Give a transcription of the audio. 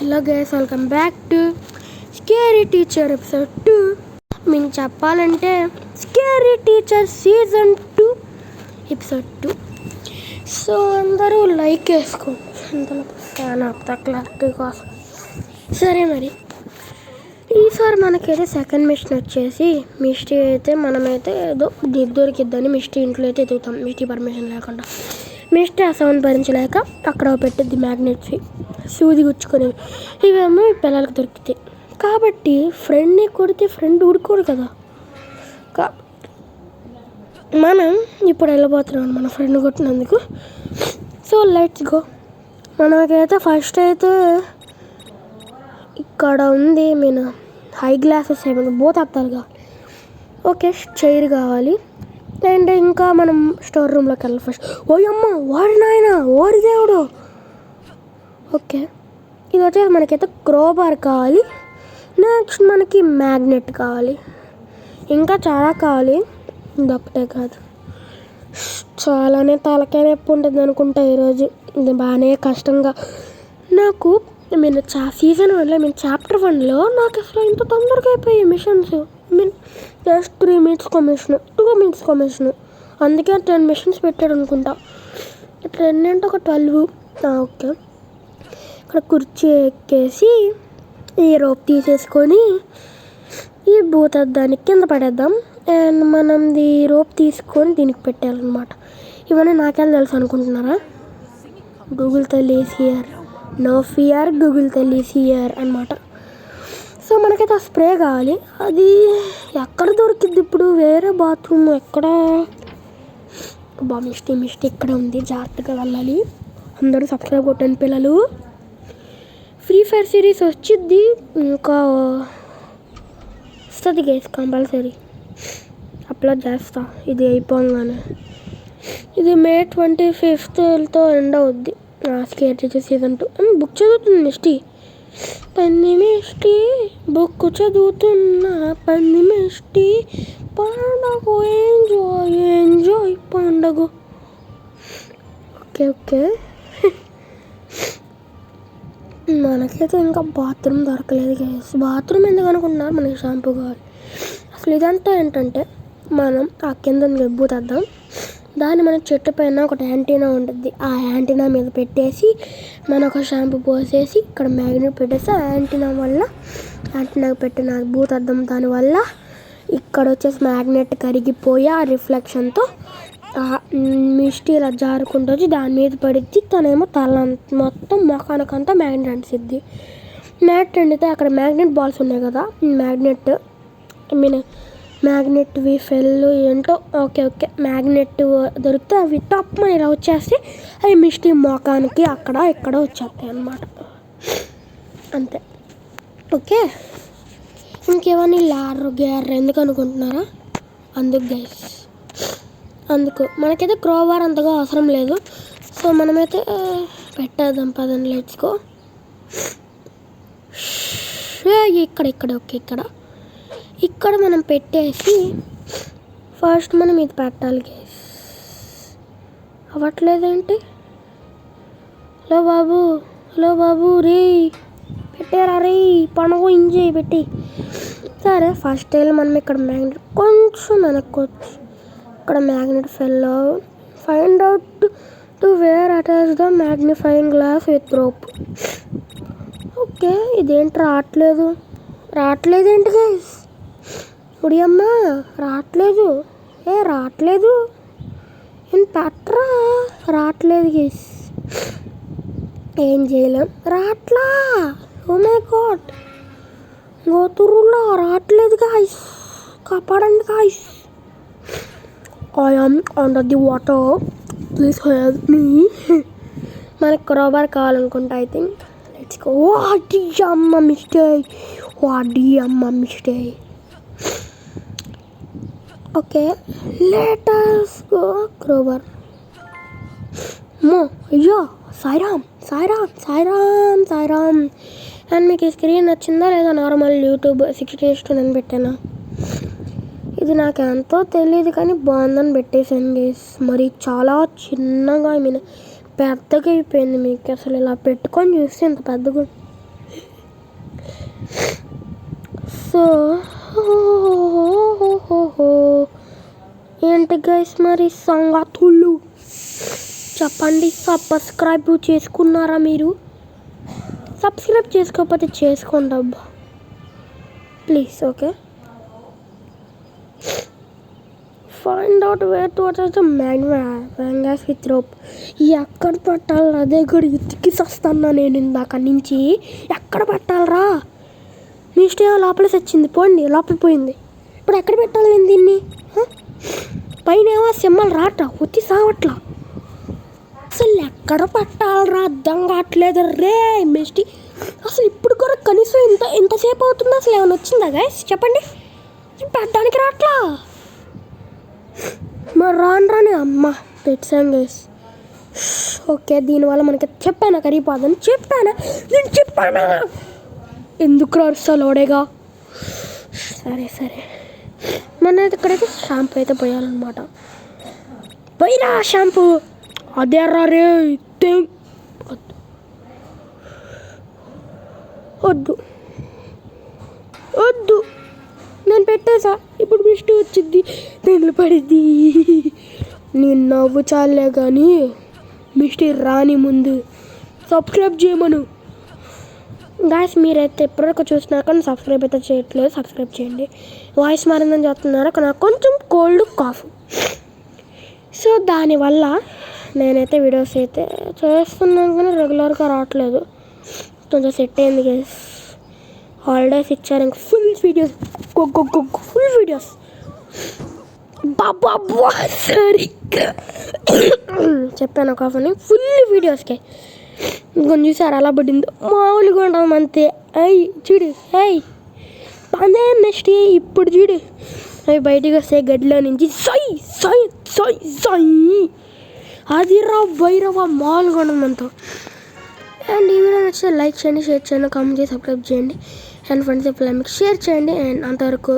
Hello guys, welcome back to scary teacher episode 2. మీకు చెప్పాలంటే scary teacher season 2 episode 2. So అందరూ like వేసుకోండి అందులో ఫ్యాన్ ఆపుతా క్లారిటీ కోసం. సరే, మరి ఈసారి మనకైతే సెకండ్ మిషన్ వచ్చేసి మిస్టీ అయితే మనమైతే ఏదో దొరికిద్దని మిస్టీ ఇంట్లో అయితే ఎదుగుతాం. మిస్టీ పర్మిషన్ లేకుండా మిస్టీ ఆ సౌండ్ భరించలేక అక్కడ పెట్టిద్ది మ్యాగ్నెట్స్, సూది గుచ్చుకునేవి. ఇవేమో పిల్లలకు దొరికితే కాబట్టి ఫ్రెండ్ని కొడితే ఫ్రెండ్ ఊడుకోడు కదా. మనం ఇప్పుడు వెళ్ళిపోతున్నాం మన ఫ్రెండ్ కొట్టినందుకు. So let's go. మనకైతే ఫస్ట్ అయితే ఇక్కడ ఉంది మీన్ హై గ్లాసెస్ ఏమైనా పోతారుగా. ఓకే, చైర్ కావాలి. అండ్ ఇంకా మనం స్టోర్ రూమ్లోకి వెళ్ళాలి ఫస్ట్. ఓయమ్మ, వాడి నాయన, ఓరి దేవుడు. ఓకే, ఇది వచ్చేసి మనకైతే క్రోబార్ కావాలి. నెక్స్ట్ మనకి మ్యాగ్నెట్ కావాలి. ఇంకా చాలా కావాలి, ఇదొక్కటే కాదు, చాలానే తలకాయ నొప్పి ఉంటుంది అనుకుంటా ఈరోజు. ఇది బాగానే కష్టంగా నాకు నేను సీజన్ 1లో చాప్టర్ 1లో నాకు అసలు ఇంత తొందరగా అయిపోయాయి missions. Just 3 minutes mission, 2 minutes mission. అందుకే 10 missions పెట్టాడు అనుకుంటా. 10 అంటే ఒక 12. ఓకే, ఇక్కడ కుర్చీ ఎక్కేసి ఈ రోప్ తీసేసుకొని ఈ భూతద్దానికి కింద పడేద్దాం. అండ్ మనం ఈ రోప్ తీసుకొని దీనికి పెట్టాలన్నమాట. ఇవన్నీ నాకెళ్ళి తెలుసు అనుకుంటున్నారా? గూగుల్ తల్లి సియర్, నో ఫియర్, గూగుల్ తల్లి సియర్ అనమాట. సో మనకైతే ఆ స్ప్రే కావాలి. అది ఎక్కడ దొరికిద్ది ఇప్పుడు? వేరే బాత్రూమ్ ఎక్కడ? మిస్టీ ఇక్కడ ఉంది, జాగ్రత్తగా వెళ్ళాలి. అందరూ సబ్స్క్రైబ్ కొట్టండి పిల్లలు. ఫ్రీ ఫైర్ సిరీస్ వచ్చిద్ది, ఇంకా వస్తుంది గైస్, కంపల్సరీ అప్లోడ్ చేస్తా ఇది అయిపోగానే. ఇది May 25th ఎండ్ అవుద్ది స్కేర్ టీచర్ సీజన్ 2. బుక్ చదువుతుంది మిస్టీ. పన్ని మిస్టీ బుక్ చదువుతున్నా, పన్ని మిస్టీ పండగ ఎంజాయ్ ఎంజాయ్ పండగ. ఓకే ఓకే, మనకైతే ఇంకా బాత్రూమ్ దొరకలేదు గైస్. బాత్రూమ్ ఎందుకు అనుకుంటున్నారు? మనకి షాంపూ కావాలి. అసలు ఇదంతా ఏంటంటే మనం ఆ కింద గబ్బుతద్దాం. దాన్ని మన చెట్టు పైన ఒకటి యాంటీనా ఉంటుంది. ఆ యాంటీనా మీద పెట్టేసి మనం ఒక షాంపూ పోసేసి ఇక్కడ మ్యాగ్నెట్ పెట్టేసి ఆ యాంటీనాకు పెట్టిన భూతద్దం దానివల్ల ఇక్కడ వచ్చేసి మ్యాగ్నెట్ కరిగిపోయి ఆ రిఫ్లెక్షన్తో మిస్టీ ఇలా జారుకుంటూ వచ్చి దాని మీద పడిద్ది. తనేమో తల మొత్తం మొఖానికంతా మ్యాగ్నెట్ అంటిసిద్ది. మ్యాగ్నెట్ అండితే అక్కడ మ్యాగ్నెట్ బాల్స్ ఉన్నాయి కదా, మ్యాగ్నెట్వి ఫెల్ ఏంటో. ఓకే ఓకే, మ్యాగ్నెట్ దొరికితే అవి టప్ ఇలా వచ్చేస్తే అవి మిస్టీ మొఖానికి అక్కడ ఇక్కడ వచ్చేస్తాయి అన్నమాట. అంతే. ఓకే, ఇంకేమని లారు గ్యార్ ఎందుకు అనుకుంటున్నారా? అందుకు గైస్, అందుకు మనకైతే క్రోబార్ అంతగా అవసరం లేదు. సో మనమైతే పెట్టేద్దాం పదండి, లెట్స్ గో. ఇక్కడ ఓకే, ఇక్కడ మనం పెట్టేసి ఫస్ట్ మనం ఇది పెట్టాలి గైస్. అవ్వట్లేదేంటి? హలో బాబు రే, పెట్టారా రే, పండుగ ఎంజాయ్ పెట్టి. సరే, ఫస్ట్ వెళ్ళి మనం ఇక్కడ మ్యాగ్నెట్ కొంచెం వెనక్కొచ్చు. ఇక్కడ magnet find out to where attach the magnifying glass with rope. Okay, ఇదేంటి రావట్లేదేంటి గైస్? ఉడియమ్మ రావట్లేదు ఏం పట్రా, రావట్లేదు గైస్. ఏం చేయలేం, రావట్లా. ఓ మై గాడ్, గోతురులో రావట్లేదు గాయస్, కాపాడండి guys. I am under the water, please help me. మనకి క్రోబార్ కావాలనుకుంటా. I think let's go. వాడి అమ్మ mistake. Okay, let us go. Crowbar అయ్యో, సాయిరామ్. అండ్ మీకు ఈ స్క్రీన్ నచ్చిందా లేదా? నార్మల్ యూట్యూబ్ 16:9 పెట్టాను. ఇది నాకు ఎంతో తెలియదు కానీ బాగుందని పెట్టేశాను గైస్. మరి చాలా చిన్నగా పెద్దగా అయిపోయింది. మీకు అసలు ఇలా పెట్టుకొని చూస్తే ఇంత పెద్దగా సో ఏంటి గైస్ మరి సంగతులు చెప్పండి. సబ్స్క్రైబ్ చేసుకున్నారా మీరు? సబ్స్క్రైబ్ చేసుకోకపోతే చేసుకోండి అబ్బా please. Okay, find out where to attach the magnets with rope. ఎక్కడ పెట్టాలి అదే కూడా ఎత్తికి వస్తాను నేను ఇందాక నుంచి. ఎక్కడ పెట్టాలరా? మీ స్టే లోపల వచ్చింది, పోండి లోపల పోయింది. ఇప్పుడు ఎక్కడ పెట్టాలి నేను దీన్ని? పైన ఏమో సింబల్ రాట ఉత్తి సావట్లా. అసలు ఎక్కడ పెట్టాలరా అర్థం కావట్లేదు రే మిస్టీ. అసలు ఇప్పుడు కూడా కనీసం ఎంతసేపు అవుతుంది? అసలు ఏమైనా వచ్చిందా గైస్ చెప్పండి? పెట్టడానికి రాట్లా. మరి రాని అమ్మ పెట్టాను గైస్. ఓకే, దీనివల్ల మనకి చెప్పానా కరిగిపోదని నేను చెప్పానా? ఎందుకు రాస్తా లోడేగా. సరే మన ఇక్కడైతే షాంపూ అయితే పోయాలన్నమాట. పోయినా షాంపూ అదే రే వద్దు నేను పెట్టేసా. ఇప్పుడు మిస్టి వచ్చింది, నేను పడిద్ది. నేను నవ్వు చాలే కానీ మిస్టి రాని ముందు సబ్స్క్రైబ్ చేయమను గాయస్. మీరైతే ఎప్పటివరకు చూసినారు కానీ సబ్స్క్రైబ్ అయితే చేయట్లేదు, సబ్స్క్రైబ్ చేయండి. వాయిస్ మారిందని చెప్తున్నారు కానీ నాకు కొంచెం కోల్డ్ కాఫ్. సో దానివల్ల నేనైతే వీడియోస్ అయితే చేస్తున్నాను కానీ రెగ్యులర్గా రావట్లేదు. కొంచెం సెట్ అయింది గైస్. హాలిడేస్ ఇచ్చారు, ఇంకా ఫుల్ వీడియోస్ బాబా సరిగ్గా చెప్పాను కాఫని ఫుల్ వీడియోస్కి. ఇంకొంచెం చూసారు అలా పడింది, మామూలుగా ఉంటాం అంతే. చూడు అదే నెక్స్ట్ ఇప్పుడు చూడు అవి బయటకు వస్తే గడ్డిలో నుంచి అది భైరవ మామూలుగా ఉండదు మనతో. అండ్ ఈ వీడియో నచ్చితే లైక్ చేయండి, షేర్ చేయండి, కామెంట్ చేసి సబ్స్క్రైబ్ చేయండి. అండ్ ఫ్రెండ్స్ ఎప్పుడు మీకు షేర్ చేయండి. అండ్ అంతవరకు